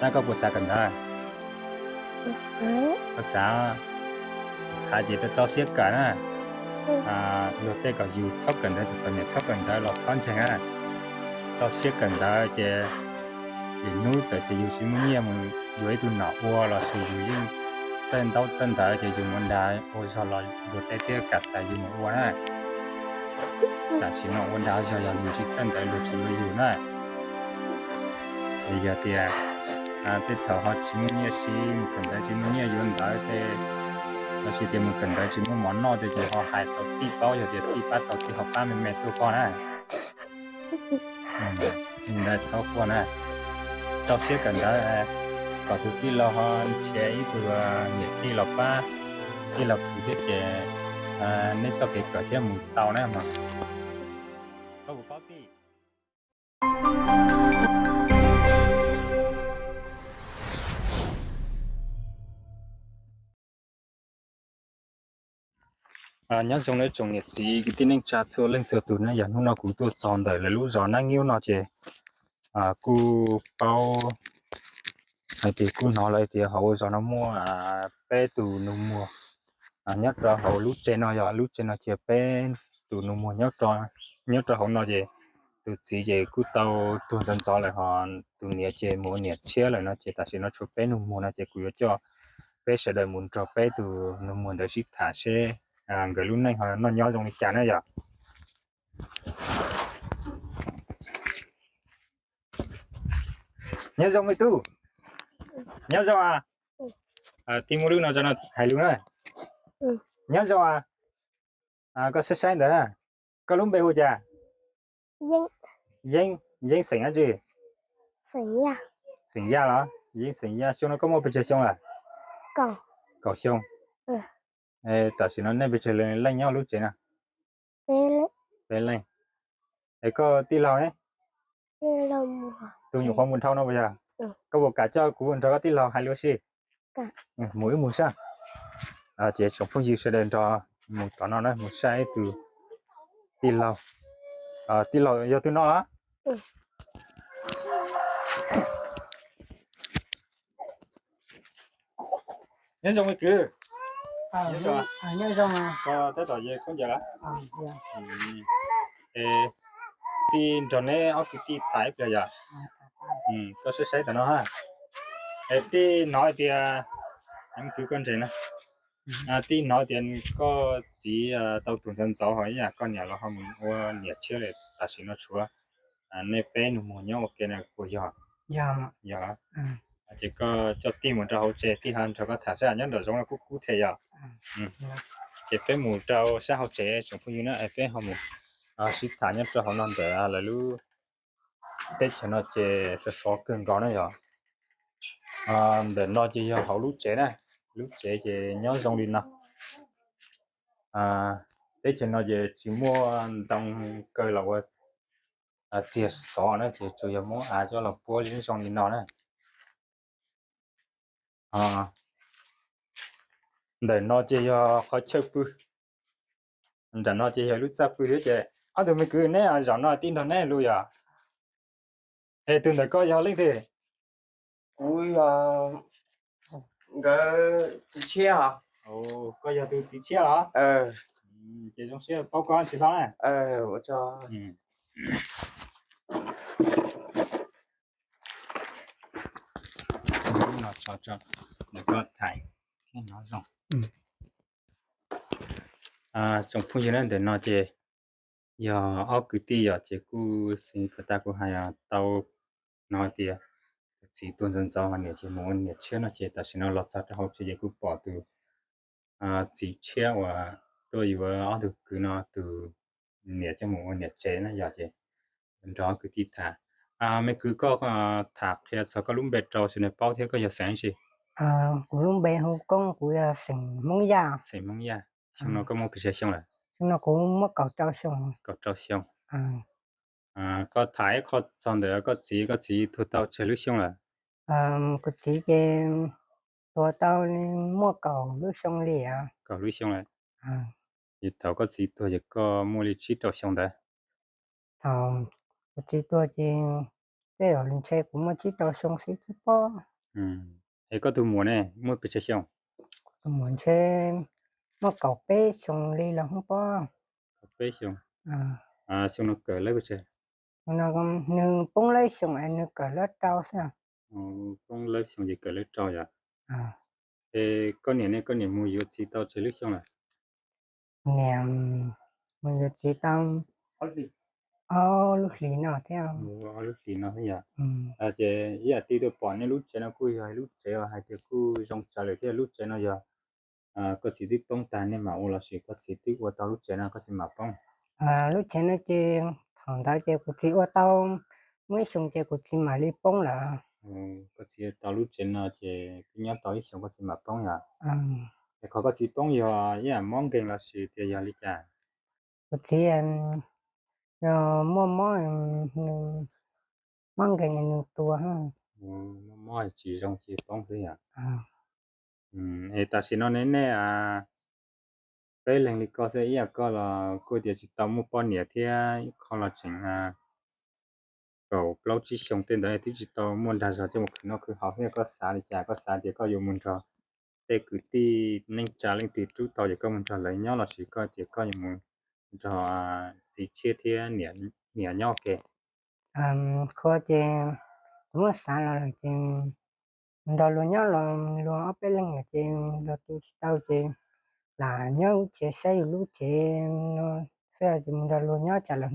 那个不啥跟的，不是，不啥啥gì đó tao xếp cả nè, 有这个有草根的就做点草根的老穿成啊，tao xếp cần đó thì nấu giờ thì有什么嘢么有一顿脑窝了是有用真到真的就用问题，我说了有这些夹在有么窝呢，但是呢问题就要有去真的有去有呢，你个的这头好什么嘢是cần的什么嘢用到的。เราสิเดียวมันเกินได้จิมันหมอนนอเดี๋ยวจะเขาหายตัวตีเป้าอยู่เดี๋ยวตีป้าตัวที่เขาป้ามันแม่ตัวก่อนนะนี่ได้เท่าก่อนนะเราเสียกันได้ก็ทุกที่เราฮอนเชียร์ตัวเนี่ยที่เราป้าที่เราคือที่เจในเจ้าเกิดเกิดที่หมู่เตานะมั้งก็บุกเข้าตี nhớ trong đấy trồng nhiệt gì cái tin anh cha cho lên chờ tụi nó giờ nó cũng tôi chọn đời là lũ gió nó nghiêu nó chứ cu bao hay thì cu nó lại thì hậu gió nó mua bé tụ nó mua nhớ ra hậu lũ trên nó giờ lũ trên nó chỉ bé tụ nó mua nhớ ra hậu nó gì tụ chỉ gì cu tàu tụ dân gió lại họ tụ nhiệt chỉ mua nhiệt chia lại nó chỉ tại sao nó chụp bé nó mua nó chỉ cứ cho bé sẽ đợi muốn cho bé tụ nó mua để xịt thả xe người lúc này họ nó nhớ trong cái chán này giờ nhớ trong cái tu nhớ rồi tìm một đứa nào cho nó hay luôn này nhớ rồi có sách sách nữa có lúc bé hồ cha dân dân dân sinh á gì sinh nha sinh ra đó dân sinh ra xong nó có một bịch xong à còn cậu xong tại sao nó nên bịch lên lên nhau lúc chế nè bé lên có tí lâu đấy bé lông tôi nhiều khoang buồn thâu nó bây giờ có một cả cho của buồn thâu có tí lâu hay luôn xí mỗi một sao chị chồng phong dư sẽ đến cho một tao nó một sai từ tí lâu do tôi nó á nhớ xong cái cứ nhớ rồi có tới tỏi gì không giờ đó dạ thì cho nên ở cái tí thái bây giờ có sẽ sai tao nó ha tí nói thì em cứ con thế nè tí nói thì có chỉ tàu tuần dân cháu hỏi nhà con nhà nó không mua nhiệt chưa để ta xin nó chúa nên bé nó mua nhau cái này của giờ giờ chỉ có cho tim một trâu chế thì hắn cho có thả ra nhất là giống là cú thể giờ chỉ bé một trâu sao họ chế chúng phụ nữ ấy bé họ một xịt thả nhất cho họ non để là lu tết cho nó chế sẽ số cứng có nữa giờ để nó chỉ họ lúc chế này lúc chế thì nhớ trong đi nào tết cho nó chỉ mua đồng cây là chia sẻ nữa thì chủ yếu mua cho là bố lên trong đi nào này để nó chỉ khó chơi bự để nó chỉ lúc sắp bự thế chứ tụi mình cứ nè giờ nó tin thằng nè luôn à ê tụi nó có giờ lên thì ui cái chia hả có giờ tụi chị chia đó chỉ trong xe bao con chỉ đó này我cho nó cho để có thải cái nó rồi trong phương diện để nó chỉ giờ ở cái tí giờ chỉ cứ sinh cái ta cũng hay tao nói thì chỉ tuần dân giàu hàng chỉ muốn nhiệt chưa nó chỉ ta xin nó lọt ra cho họ chỉ cứ bỏ từ chỉ chia và tôi vừa ở được cứ nó từ nhiệt cho muốn nhiệt chế nó giờ chỉ bên đó cứ tí thả mấy cứ có thả thì sao có lúc bệt rồi xin bao thế có giờ sáng gì của lúc bé không có của sinh mong ya xong nó có một cái xong là nó cũng mất cầu trao xong có thái có xong rồi có chỉ thu tao chơi lúc xong là có chỉ cái tôi tao mua cầu lúc xong liền có lúc xong là thì tao có chỉ tôi chỉ có mua lịch chỉ tao xong đấy thầu có chỉ tôi chỉ thế ở lên xe cũng mới chỉ tao xong xí thế po ấy có tu mùa này mua bị chết xong muốn xe nó cọc bé xong đi là không po bé xong à xong nó cỡ lấy bị chết nó còn nương bông lấy xong anh nương cỡ lớp tao sao không lấy xong gì cỡ lấy trò vậy à thế có niệm mua gì tao chơi lúc xong à nè mình được chỉ tao ô lúc lì nào theo mua lúc thì nó thế à ừ chế giờ tí tôi bỏ nên lúc chế nó cùi rồi lúc chế rồi hai tiếng cùi trong trả lời thế lúc chế nó giờ có chỉ biết bông tàn nên mà ô là chỉ có chỉ biết qua tao lúc chế nó có chỉ mà bông à lúc前那些躺在这个地我到没上这个地嘛里崩了 có chỉ tao lúc chế nó chế cái nhát tao ít xong có chỉ mà bông à à để có chỉ bông giờ giờ mong cái là chỉ tiền giờ đi trả cái gì anh mua mua mang cái này tua ha mỗi chỉ trong chỉ bông thôi à à ấy ta xin nó nên nè bây lần đi có sẽ giờ có là cô địa chỉ tao mua bao nhiêu thì không là chừng cậu lâu chỉ xong tên đấy thì chỉ tao muốn đặt ra cho một nó cứ học hay có xã thì chả có xã thì có dùng muốn cho để cứ đi nên trả lên từ trước tao thì có muốn cho lấy nhau là chỉ có thì có dùng muốn cho chỉ chia thì nhẹ nhẹ nhau kì có cái cũng sao là cái đó luôn nhớ là luôn ở bên lưng cái đó tôi tao cái là nhớ chế xây lúc chế nó sẽ chúng ta luôn nhớ trả là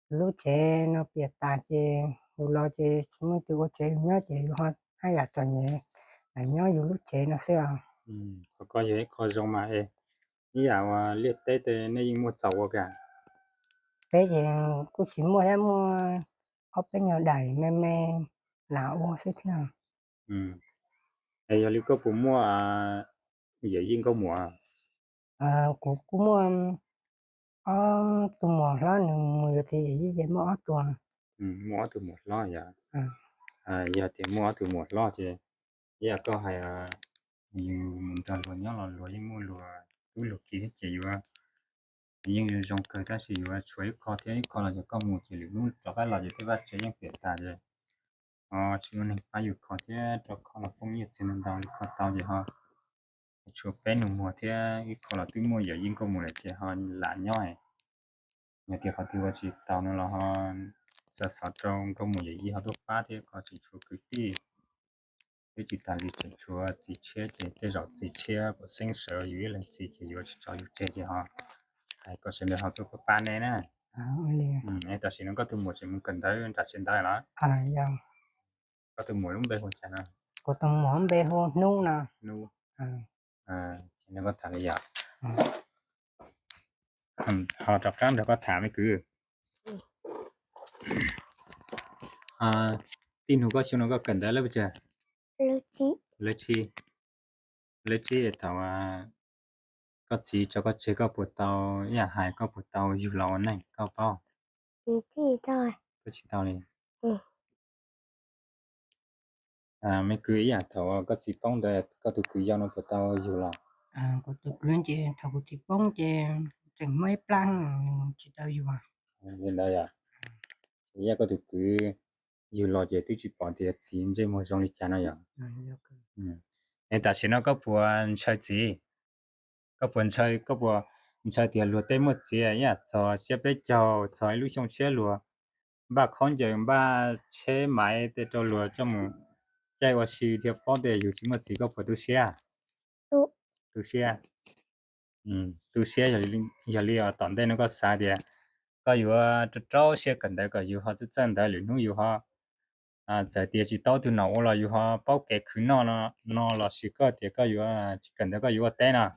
lúc chế nó biệt tài chế lo chế chúng tôi có chế nhớ chế hoa hay là tuần nhé là nhớ lúc chế nó sẽ có gì có dùng mà như là liệt tết thì nên mua sầu cả thế thì cũng chỉ mua em mua ở bên nhà đầy mê mê là ô sẽ thế nào ấy giờ có phụ mua giờ yên có mua cũng mua ở tụi mò đó nương mười thì vậy mà ở tuần mua từ một lo giờ à giờ thì mua từ một lo thì giờ có hay nhiều mình trồng luôn nhớ là lúa nhưng mua lúa túi lúa kia chỉ vừa nhưng trong cơ ta chỉ vừa chuối khó thế còn là có một chỉ luôn cho cái là gì thế bắt chế những tiền tài rồi chỉ mình phảiอยู่khó thế cho con là không nhiệt trên đầu khó tao gì ha chuột bé nụ mùa thế cái con là túi mua giờ nhưng có mùa này chỉ họ lạ nhoi nhà kia họ tiêu chỉ tao nó là họ sợ sợ trong mùa gì họ đốt phá thế họ chỉ chuột cứ đi cái chỉ ta đi chỉ chúa chỉ chia chỉ cái rõ chỉ chia của sinh sở dưới là chỉ vô cho yêu chơi chỉ họ hay có sinh được họ tôi có ba này nè liền em ta xin nó có từ một chỉ muốn cần tới ta trên tay nó dạ có từ một lúc đây hồi chẳng à có tụi mò bé hôn nu nè nu à chỉ nó có thả cái giặc à họ tập cam được có thả mới cứ tin hồ có xin nó có cần tới là bây giờ lấy chi tao có chỉ cho có chế có bột tàu nhà hải có bột tàu dù lâu này có bao thôi có chỉ tàu này ừ mấy cứ thầu có chỉ bông đây có từ cứ giao nó bột tàu dù lâu có tụi quyến chị thầu của chị bông chị chẳng mấy plan chị tao dù hiện đây giờ có từ cứ dù lâu chỉ tôi chỉ bỏ tiền tiền trên một trong đi chán rồi em ta xin nó có buồn chơi gì có buồn chơi có buồn chơi tiền lúa tết một gì cho xếp lấy cho lúc xong xếp lúa bà con giờ bà chế máy để cho lúa cho mình chạy qua xí thì bỏ đểอยู่ที่một gì có buồn tu xếp tu xếp tu xếp giờ li ở tận đây nó có sao đi cóอยู่cho cháu xếp cần đấy cóอยู่họจะ真的里弄อยู่họ在地chỉ tao từ nào làอยู่họ bao cái khứ nó là xí có thì cóอยู่chỉ cần đấy cóอยู่tên à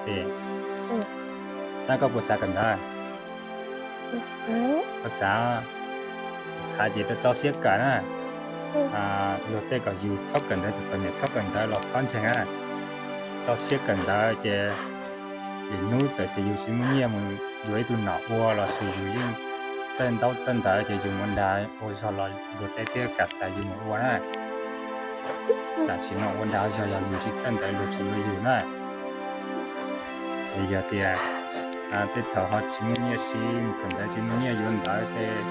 thì nó có bữa sao cần đó có sao sao gì đó tao xếp cả nè rồi đây cóอยู่sắp cần đấy chỉ nhận sắp cần đấy là xong chẳng tao xếp cần đó thì nuôi sẽ thìอยู่ที่มันเนี่ยมันอยู่ไอ้ตัวหนาวัวlà sử dụng chân đau chân đấy thì dùng vấn đề ôi sao lại rồi đây thì cả trái dùng mộtวัวnày là chỉ nó vấn đề giờ làอยู่ที่chân đấy rồi chỉ nóอยู่này bây giờ thì tết thọ họ chỉ muốn nhớ xí một cần đại chỉ muốn nhớ yuan đại tết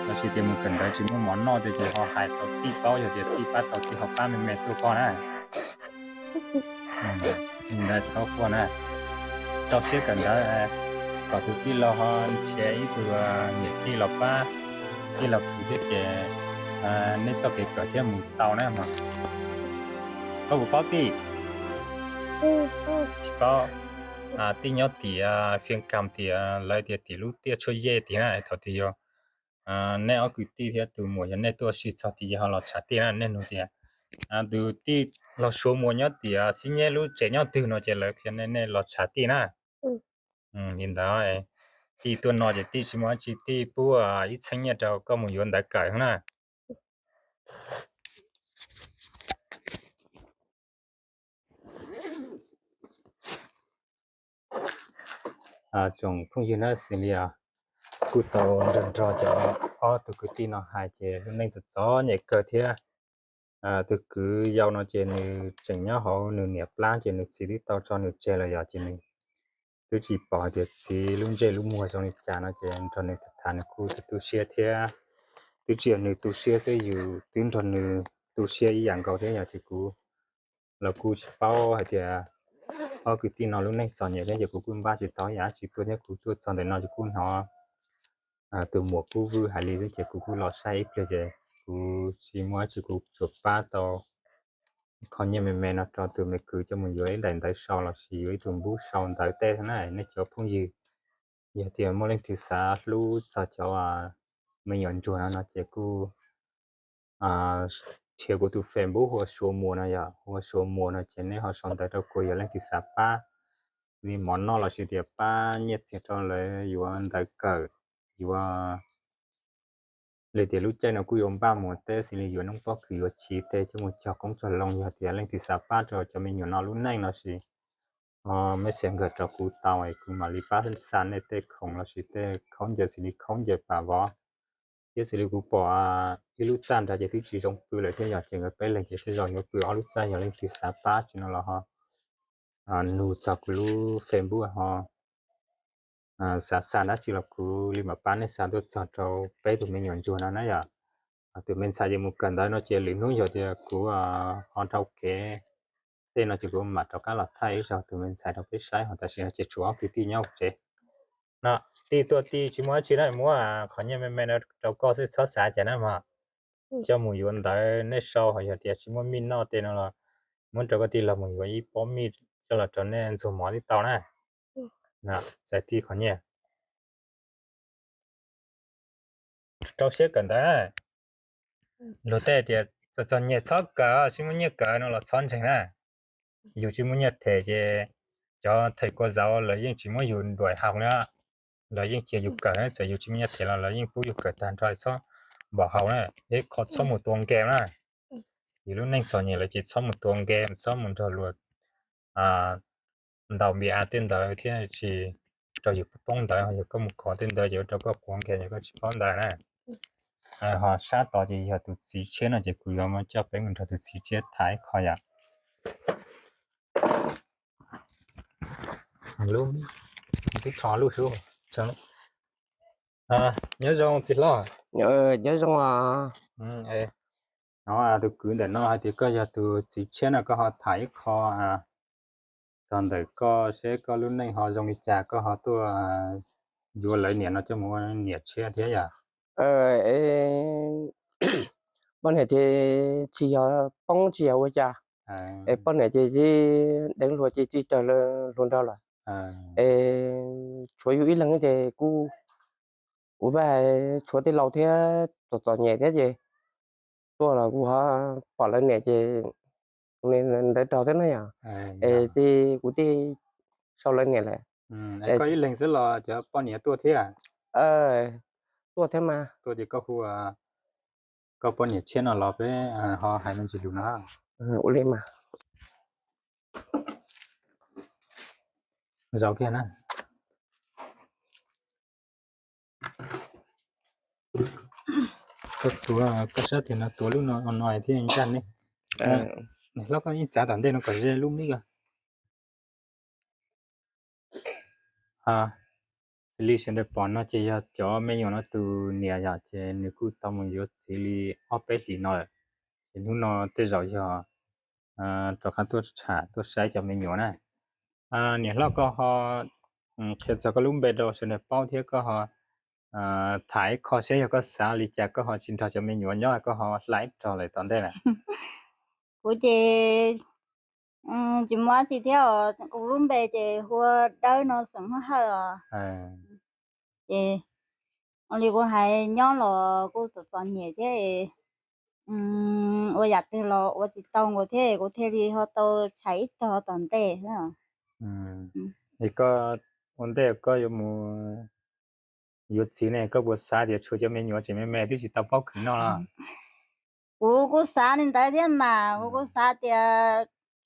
họ chỉ tiền một cần đại chỉ muốn món nọ thì chỉ họ hại tàu tí bao giờ thì tí bắt tàu tí họ ba mẹ tôi con à nhìn là cháu con à cháu sẽ cần đại có thứ tí lo họ chế ít từ nhiệt tí lọc ba tí lọc thứ thiết chế nên cho cái cỡ thêm một tàu này mà có một bao tí chỉ bao tí nhỏ tí phiên cam tí lại tí lúc tí cho dễ tí này thọ tí yo nên ở cái tí thì từ mùa nên tôi sẽ cho tí họ lo trả tiền nên nó tí từ tí lo số mùa nhớ tí xin nhớ lúc trẻ nhớ từ nó chỉ là thế nên lo trả tiền à hiện đó tí tôi nói thì tí chỉ muốn chỉ tí bữa ít sinh nhật đâu có một yuan đại cởi không nè chồng không yên nữa xin lìa cụ tàu rần rò cho từ cứ tin nó hai chế nên rất rõ nhẹ cơ thế từ cứ giao nó chế nữ chỉnh nhá họ nữ nẹp lá chế nữ chỉ đi tàu cho nữ chế là giờ chế nữ từ chỉ bỏ được chỉ luôn chế luôn mua cho nữ trả nó chế cho nữ thực hành cụ tu sửa thế từ chuyện nữ tu sửa sẽอยู่tin cho nữ tu sửa ý dạng cầu thế giờ chỉ cụ là cụ bao hay thì cứ tin nó lúc này sòn nhẹ thế giờ cụ cũng ba chỉ tao giá chỉ tôi nhé cụ tôi chọn để nó chỉ cụ họ từ mùa cũ vui hay là cái cũ lọt say bây giờ cũ chỉ mới chỉ cũ chụp ba tàu còn như mình nó cho từ mình cứ cho mình dưới đèn tới sau là chỉ dưới thùng bút sau tới tê thế này nó cho phong gì giờ thì mỗi lần thứ sáu lúc sau cho mình nhận chuột nó chỉ cũ chiều của tụ phèn bút hoặc số mùa này giờ hoặc số mùa này chỉ nên họ xong tới đâu cuối giờ lên thứ sáu ba vì món nó là chỉ tiệp ba nhiệt sẽ cho lấy dù anh tới cờ dùเลยเดี๋ยวรู้ใจนะกูยอมบ้าหมดแต่สิ่งที่อยู่น้องก็คือว่าชีแต่จะมันจะคงจะลงอยู่เดี๋ยวเรื่องที่สาป้าจะมีอยู่นอรุ่นนั่งนะสิไม่เสียงเกิดจากกูตายกูมาลีป้าเป็นสันในเตะของเราสิเตะเขาจะสิ่งที่เขาจะป่าวะเดี๋ยวสิ่งที่กูบอกที่รู้จันแต่จะที่จีจงปืนเลยที่อยากจะไปเลยที่จะยอมปืนเอารู้ใจอย่างเรื่องที่สาป้าจริงแล้วฮะนูสักรู้เฟซบุ๊กฮะxã nó chỉ là cứ li mà bán này xã tôi chọn cho bé tụi mình nhận chuột nó nãy giờ tụi mình xài gì một cần đó nó chỉ lĩnh núi rồi thì cứ hòn thau kế tên nó chỉ có mặt cho các loại thay rồi tụi mình xài đâu biết xài hoặc ta sẽ chỉ chủ yếu thì nhau chứ nó thì tôi thì chỉ muốn chỉ là mua khỏi nhà mình nó đâu có sẽ xóa xả cho nó mà cho mùi yuan tới nên sau hoặc là chỉ muốn min nó tên nó là muốn cho cái thì là mùi yuan ít bỏ mi cho là cho nên dùng món đi tao nè nè giải thì khỏi nhà trâu xếp cần đấy lúc đấy thì cho nhẹ chắc cả chỉ muốn nhẹ cả nó là chọn chừng này dù chỉ muốn nhẹ thể thì cho thầy cô giáo là những chỉ muốn dùng đuổi học nữa là những chỉ dùng cả này chỉ chỉ muốn nhẹ thể là những phụ dùng cả đàn trai cho bảo học này để có cho một tuần game này thì lúc này chọn nhẹ là chỉ cho một tuần game cho một trò luật đầu bị tên đời thì chỉ cho dùng bóng đời hoặc có một khó tên đời cho có quảng game có chỉ bóng đời này họ sát đó thì họ tụi xí chết là chỉ cứ mà cho bé mình tụi xí chết thái khỏi à luôn cái trò luôn xuống cho nhớ rong xí lo nhớ rằng nó tụi cứ để nó thì có giờ tụi xí chết là có họ thái kho xong rồi có sẽ có lúc này họ dùng đi trà có họ tụi vừa lấy nhiệt nó cho mua nhiệt chết thế à bọn này thì chỉ bông chỉ ở cha bọn này thì đánh lúa chỉ chờ luôn đâu rồi chủ yếu là cái gì cu về chủ thì lâu thế tọt nhẹ thế gì tôi là cu họ bỏ lên nhẹ thì nên để trâu thế này à thì cụ thì sau lên nhẹ lại có ý lên rất là cho bọn nhiệt tua thế à tua thế mà tôi thì có khu có bọn nhiệt trên nó lọp với họ hay mình chỉ đủ nó ủa lên mà rau kia nè có sát thì nó tua lúc nó nói thì anh chăn đấy nó có ít giá tận đây nó có dễ lúc mấy ha xử lý xem được bọn nó chỉ cho mấy nhỏ nó từ nhà giờ chỉ nếu cứ tao muốn vô xử lý ở bên thì nó thì nó tới rồi giờ cho các tôi trả tôi sẽ cho mình nhỏ này nhà nó có họ khi cho cái lúc bây giờ sẽ được bao nhiêu có họ thái khó sẽ có xã lý chắc có họ xin cho mình nhỏ nhỏ có họ lấy cho lại tận đây này của chị mua thì theo cũng luôn về chị hoa đỡ nó sống hết chị ông đi cô hay nhớ là cô tự toàn nhẹ thế tôi giặt thì là tôi chỉ tông cô thế thì họ tôi thấy cho họ toàn tệ thế à thì có vấn đề có有冇有钱呢？个我啥的出去没鸟，前面买的是打包去那了。cô xả lên tới thế mà cô xả thì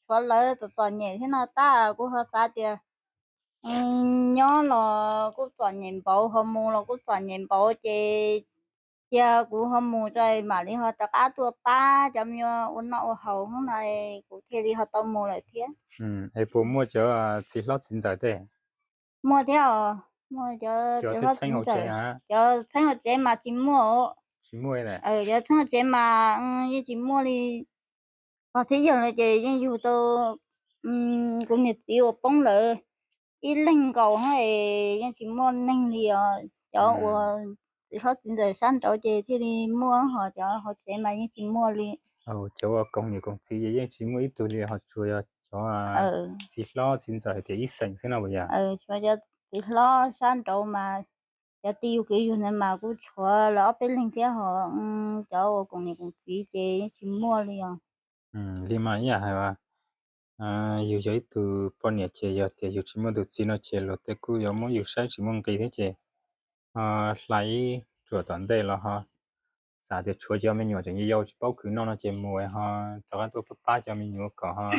cho lỡ tự toàn nhẹ thế nào ta cô họ xả thì nhớ là cô toàn nhẹ bảo họ mua là cô toàn nhẹ bảo chị giờ cô họ mua rồi mà đi họ tất cả tua ba chấm như ôn nọ hậu hôm nay cô thì đi họ tao mua lại thế ai bố mua cho chỉ lo chính giải đấy. mua theo mua cho Cho cho chỉ họ tranh chính hậu chế rồi hả? cho thấy họ chế mà chỉ mua Chỉ mua này. cho thấy họ chế mà chỉ mua đi họ thấy giờ là chị nhưng dù tôi cũng nhiệt tiêu bông lỡ ít lên cầu hay nhưng chỉ mua nhanh thì cho họ chính rồi sáng chỗ chị thì đi mua họ cho họ sẽ mà những chỉ mua đi Chỗ công nghiệp công ty vậy chỉ mua ít tuổi thì họ chui cho chỉ lo chính giải thì ít sinh thế nào bây giờ? cho thì lo sáng chỗ mà cho tiêu cái gì này mà cũng cho lỡ bên lên kia họ cho công nghiệp công ty chị chỉ mua đi Liên mà nhà hay là yêu giấy từ bao nhiêu chế giờ thì yêu chỉ mua được xin nó chế rồi thì cứ yêu muốn yêu sai chỉ muốn cái thế chế lấy chuột tận đây là ha xã thì chuột cho mình nhiều chỉ yêu chỉ bao cứ nó chế mua ha cho cái tôi ba cho mình nhiều có ha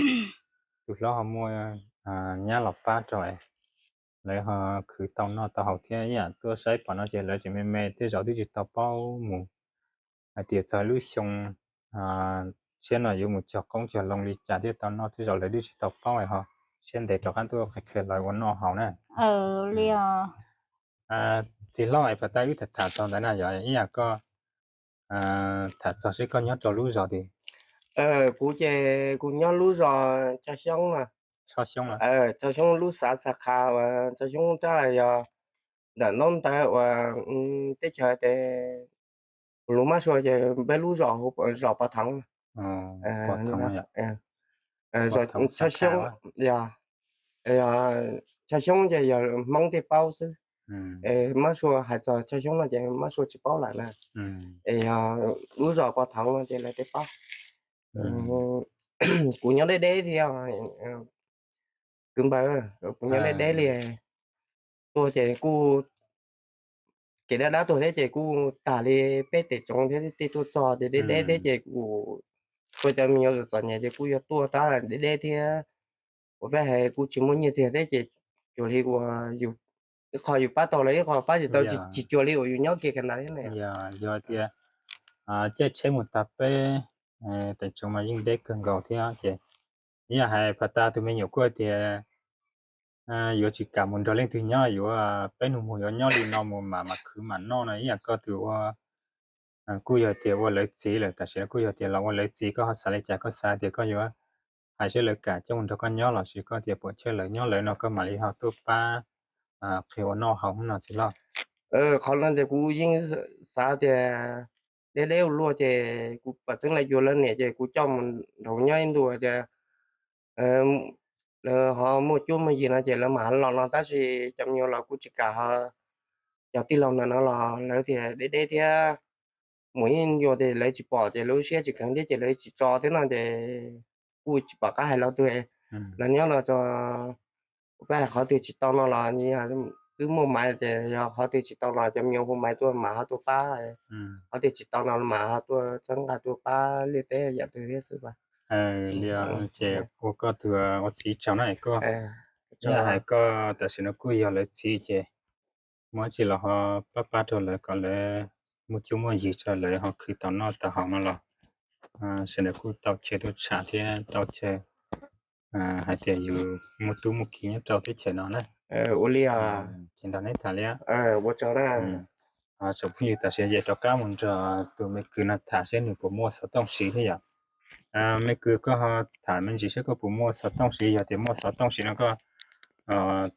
từ đó họ mua nhà lọc ba rồi lấy họ cứ tao nó tao học thế nhá tôi sai bọn nó chế lấy chỉ mình mẹ thế rồi thì chỉ tao bao mù tiệt cho lưu xong trên là dùng một chọc công chuyện lòng lý trả thì tao nó thì rồi lấy đi chỉ tao bao này họ trên để cho các tôi phải kể lại vấn nó hậu này liền chỉ lo ai phải tay ít thật thật cho đấy là vậy ý là có thật cho sẽ có nhớ cho lú rồi thì cú nhớ lú rồi cho xong mà cho xong là cho xong lú xả xả khá và cho xong ta giờ đã non ta và tết chơi tết lú má xua chơi bé lú rồi rồi ba thằng bỏ thằng này rồi cho xong giờ cho xong giờ mong thì bao chứ má xua hay cho xong là chơi má xua chỉ bao lại nè lú rồi ba thằng là chơi lại tết bao cú nhớ đấy thì cưng bà cú nhớ đấy liền tôi chơi cú cái đã tuổi đấy chơi cú tả đi bé để trồng thế tôi cho để đấy chơi cú tôi cho mình nhớ rồi nhà chơi cú tôi ta để thì có vẻ hay cú chỉ muốn như thế đấy chơi chỗ đi qua dù khỏi dù bắt đầu lấy khỏi bắt thì tôi chỉ chỗ đi ở nhau kia cái này này giờ thì chơi chơi một tập bé tại trong mà những đấy cần gạo thì chơi nhà hay phải ta tụi mình nhiều quá thì giờ chỉ cả một trò lên từ nhỏ giờ bên hùng hồi nhỏ đi nó mà cứ mà nó này nhà có từ cú giờ thì lấy chỉ là tại sao cú giờ thì là lấy chỉ có xài lấy chả có xài thì có giờ hay sẽ lấy cả trong một con nhỏ là chỉ có thì bộ chơi lấy nhỏ lấy nó có mà đi học top ba khi nó học nó chỉ lo khó lần thì cú những sao thì để leo luôn thì cú bắt đầu là vô lên này thì cú trong đầu nhai đùa thì họ một chút mà gì là chỉ là mà nó ta chỉ trong nhiều là cú chỉ cả họ cho tí lòng nó là lấy thì để thì mỗi vô thì lấy chỉ bỏ thì lấy xe chỉ cần để chỉ lấy chỉ cho thế nào thì cú chỉ bỏ cái hai lâu tuổi là nhớ là cho bé họ thì chỉ tao nó là như là cứ mua máy thì họ thì chỉ tao là trong nhiều hôm máy tôi mà họ tôi ba họ thì chỉ tao nó mà họ tôi chẳng là tôi ba liên tế giờ tôi hết rồi ba liền chế có thừa có chỉ cháu này có nhà hay có tại sao nó cứ giờ lấy chỉ chế mỗi chỉ là họ bắt bắt rồi lại còn lại một chút mua gì cho lại họ cứ tao nó tao họ nó là sẽ là cứ tao chế tôi trả thì tao chế hay tiềnอยู่một túi một kia tao thế chế nó này Uli trên đó này thả lẽ bố cháu đó chụp như ta sẽ dạy cho các môn cho tụi mấy cứ nó thả sẽ được bộ mua sáu tông xí thế à mấy cứ có họ thả mình chỉ sẽ có bộ mua sáu tông xí giờ thì mua sáu tông xí nó có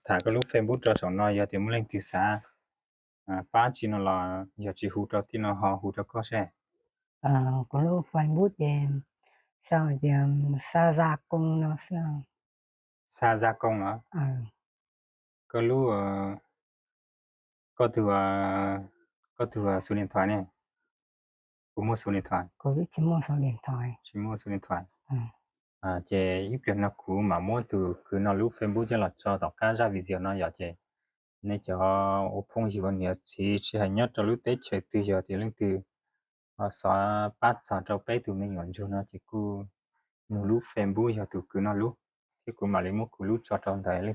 thả cái lúc Facebook cho xong nó giờ thì muốn lên từ xa ba chỉ nó là giờ chỉ hút cho thì nó họ hút cho có sẽ có lúc Facebook thì sao thì xa gia công nó sẽ xa gia công á có lúc có thừa số điện thoại này bộ mua số điện thoại có biết chỉ mua số điện thoại chỉ mua số điện thoại chế ít việc nó cũ mà mua từ cứ nó lúc Facebook cho là cho tất cả ra video nó giờ chế nên cho ô phong gì còn nhiều chỉ hay nhất cho lúc tết chơi từ giờ thì lên từ xóa bắt xóa cho bé từ mình nhận cho nó chỉ cứ một lúc Facebook giờ từ cứ nó lúc thì cứ mà lấy một cứ lúc cho trong台lên